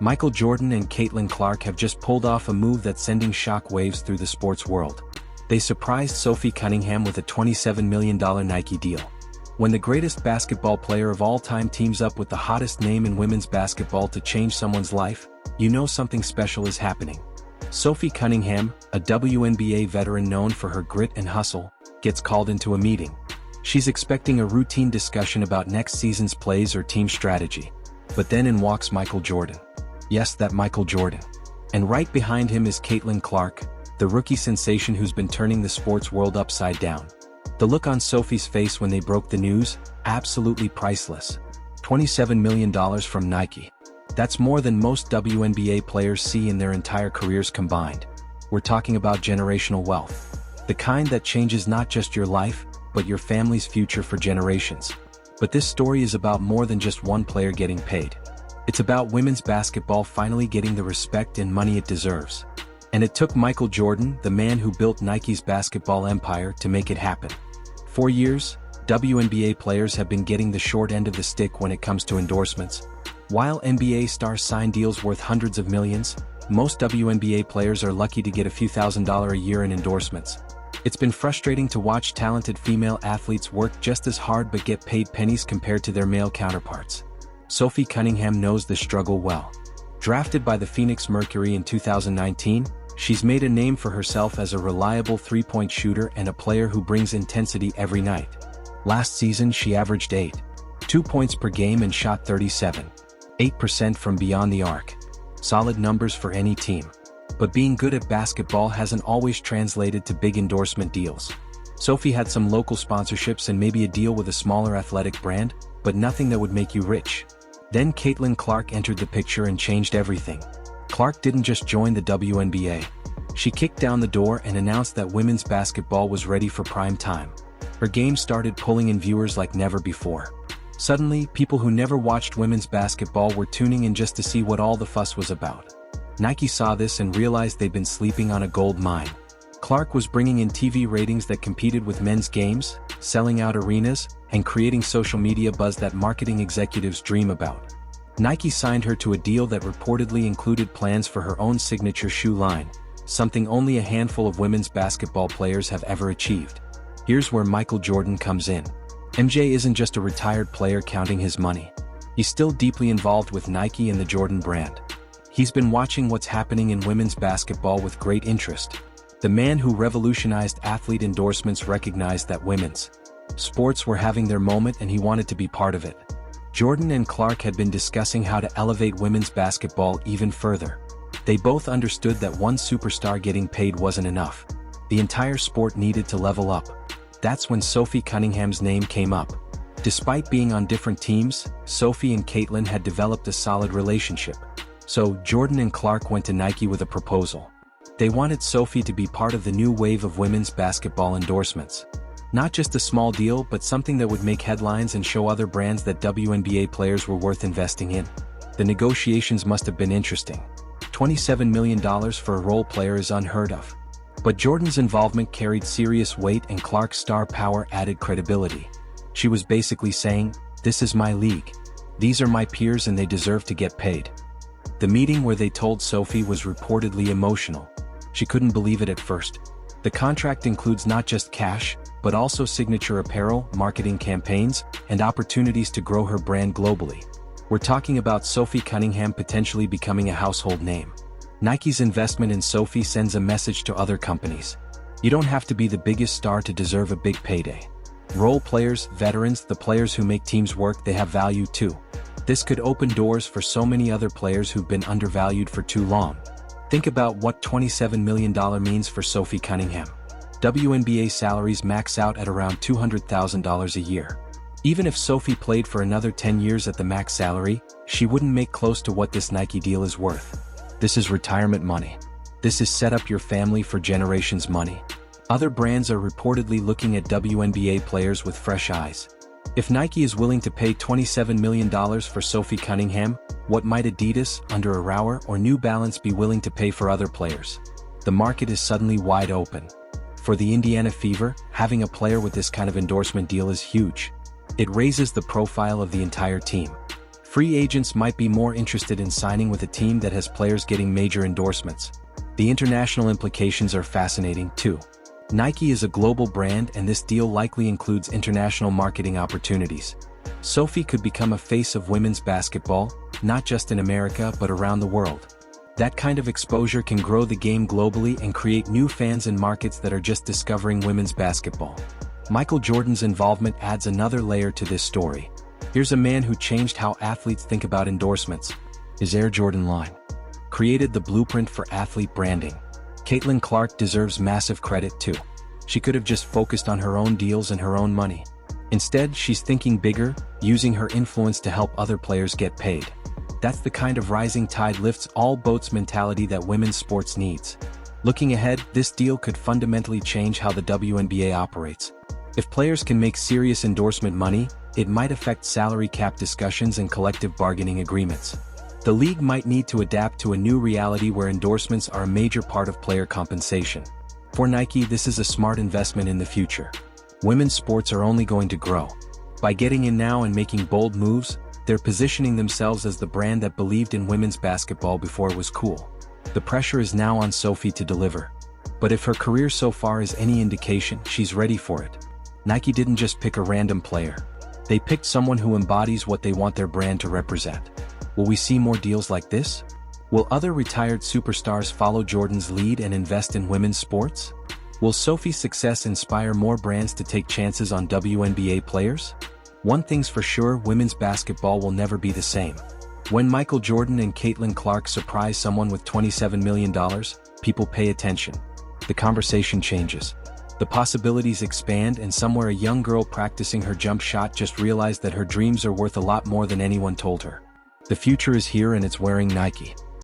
Michael Jordan and Caitlin Clark have just pulled off a move that's sending shockwaves through the sports world. They surprised Sophie Cunningham with a $27 million Nike deal. When the greatest basketball player of all time teams up with the hottest name in women's basketball to change someone's life, you know something special is happening. Sophie Cunningham, a WNBA veteran known for her grit and hustle, gets called into a meeting. She's expecting a routine discussion about next season's plays or team strategy. But then in walks Michael Jordan. Yes, that Michael Jordan. And right behind him is Caitlin Clark, the rookie sensation who's been turning the sports world upside down. The look on Sophie's face when they broke the news, absolutely priceless. $27 million from Nike. That's more than most WNBA players see in their entire careers combined. We're talking about generational wealth. The kind that changes not just your life, but your family's future for generations. But this story is about more than just one player getting paid. It's about women's basketball finally getting the respect and money it deserves. And it took Michael Jordan, the man who built Nike's basketball empire, to make it happen. For years, WNBA players have been getting the short end of the stick when it comes to endorsements. While NBA stars sign deals worth hundreds of millions, most WNBA players are lucky to get a few $1,000s a year in endorsements. It's been frustrating to watch talented female athletes work just as hard but get paid pennies compared to their male counterparts. Sophie Cunningham knows the struggle well. Drafted by the Phoenix Mercury in 2019, she's made a name for herself as a reliable three-point shooter and a player who brings intensity every night. Last season she averaged 8.2 points per game and shot 37.8% from beyond the arc. Solid numbers for any team. But being good at basketball hasn't always translated to big endorsement deals. Sophie had some local sponsorships and maybe a deal with a smaller athletic brand, but nothing that would make you rich. Then Caitlin Clark entered the picture and changed everything. Clark didn't just join the WNBA. She kicked down the door and announced that women's basketball was ready for prime time. Her game started pulling in viewers like never before. Suddenly, people who never watched women's basketball were tuning in just to see what all the fuss was about. Nike saw this and realized they'd been sleeping on a gold mine. Clark was bringing in TV ratings that competed with men's games, selling out arenas, and creating social media buzz that marketing executives dream about. Nike signed her to a deal that reportedly included plans for her own signature shoe line, something only a handful of women's basketball players have ever achieved. Here's where Michael Jordan comes in. MJ isn't just a retired player counting his money. He's still deeply involved with Nike and the Jordan brand. He's been watching what's happening in women's basketball with great interest. The man who revolutionized athlete endorsements recognized that women's sports were having their moment and he wanted to be part of it. Jordan and Clark had been discussing how to elevate women's basketball even further. They both understood that one superstar getting paid wasn't enough. The entire sport needed to level up. That's when Sophie Cunningham's name came up. Despite being on different teams, Sophie and Caitlin had developed a solid relationship. So Jordan and Clark went to Nike with a proposal. They wanted Sophie to be part of the new wave of women's basketball endorsements. Not just a small deal, but something that would make headlines and show other brands that WNBA players were worth investing in. The negotiations must have been interesting. $27 million for a role player is unheard of. But Jordan's involvement carried serious weight and Clark's star power added credibility. She was basically saying, "This is my league. These are my peers and they deserve to get paid." The meeting where they told Sophie was reportedly emotional. She couldn't believe it at first. The contract includes not just cash, but also signature apparel, marketing campaigns, and opportunities to grow her brand globally. We're talking about Sophie Cunningham potentially becoming a household name. Nike's investment in Sophie sends a message to other companies. You don't have to be the biggest star to deserve a big payday. Role players, veterans, the players who make teams work, they have value too. This could open doors for so many other players who've been undervalued for too long. Think about what $27 million means for Sophie Cunningham. WNBA salaries max out at around $200,000 a year. Even if Sophie played for another 10 years at the max salary, she wouldn't make close to what this Nike deal is worth. This is retirement money. This is set up your family for generations money. Other brands are reportedly looking at WNBA players with fresh eyes. If Nike is willing to pay $27 million for Sophie Cunningham, what might Adidas, Under Armour, or New Balance be willing to pay for other players? The market is suddenly wide open. For the Indiana Fever, having a player with this kind of endorsement deal is huge. It raises the profile of the entire team. Free agents might be more interested in signing with a team that has players getting major endorsements. The international implications are fascinating, too. Nike is a global brand, and this deal likely includes international marketing opportunities. Sophie could become a face of women's basketball, not just in America but around the world. That kind of exposure can grow the game globally and create new fans in markets that are just discovering women's basketball. Michael Jordan's involvement adds another layer to this story. Here's a man who changed how athletes think about endorsements. His Air Jordan line created the blueprint for athlete branding. Caitlin Clark deserves massive credit too. She could have just focused on her own deals and her own money. Instead, she's thinking bigger, using her influence to help other players get paid. That's the kind of rising tide lifts all boats mentality that women's sports needs. Looking ahead, this deal could fundamentally change how the WNBA operates. If players can make serious endorsement money, it might affect salary cap discussions and collective bargaining agreements. The league might need to adapt to a new reality where endorsements are a major part of player compensation. For Nike, this is a smart investment in the future. Women's sports are only going to grow. By getting in now and making bold moves, they're positioning themselves as the brand that believed in women's basketball before it was cool. The pressure is now on Sophie to deliver. But if her career so far is any indication, she's ready for it. Nike didn't just pick a random player. They picked someone who embodies what they want their brand to represent. Will we see more deals like this? Will other retired superstars follow Jordan's lead and invest in women's sports? Will Sophie's success inspire more brands to take chances on WNBA players? One thing's for sure, women's basketball will never be the same. When Michael Jordan and Caitlin Clark surprise someone with $27 million, people pay attention. The conversation changes. The possibilities expand, and somewhere a young girl practicing her jump shot just realized that her dreams are worth a lot more than anyone told her. The future is here, and it's wearing Nike.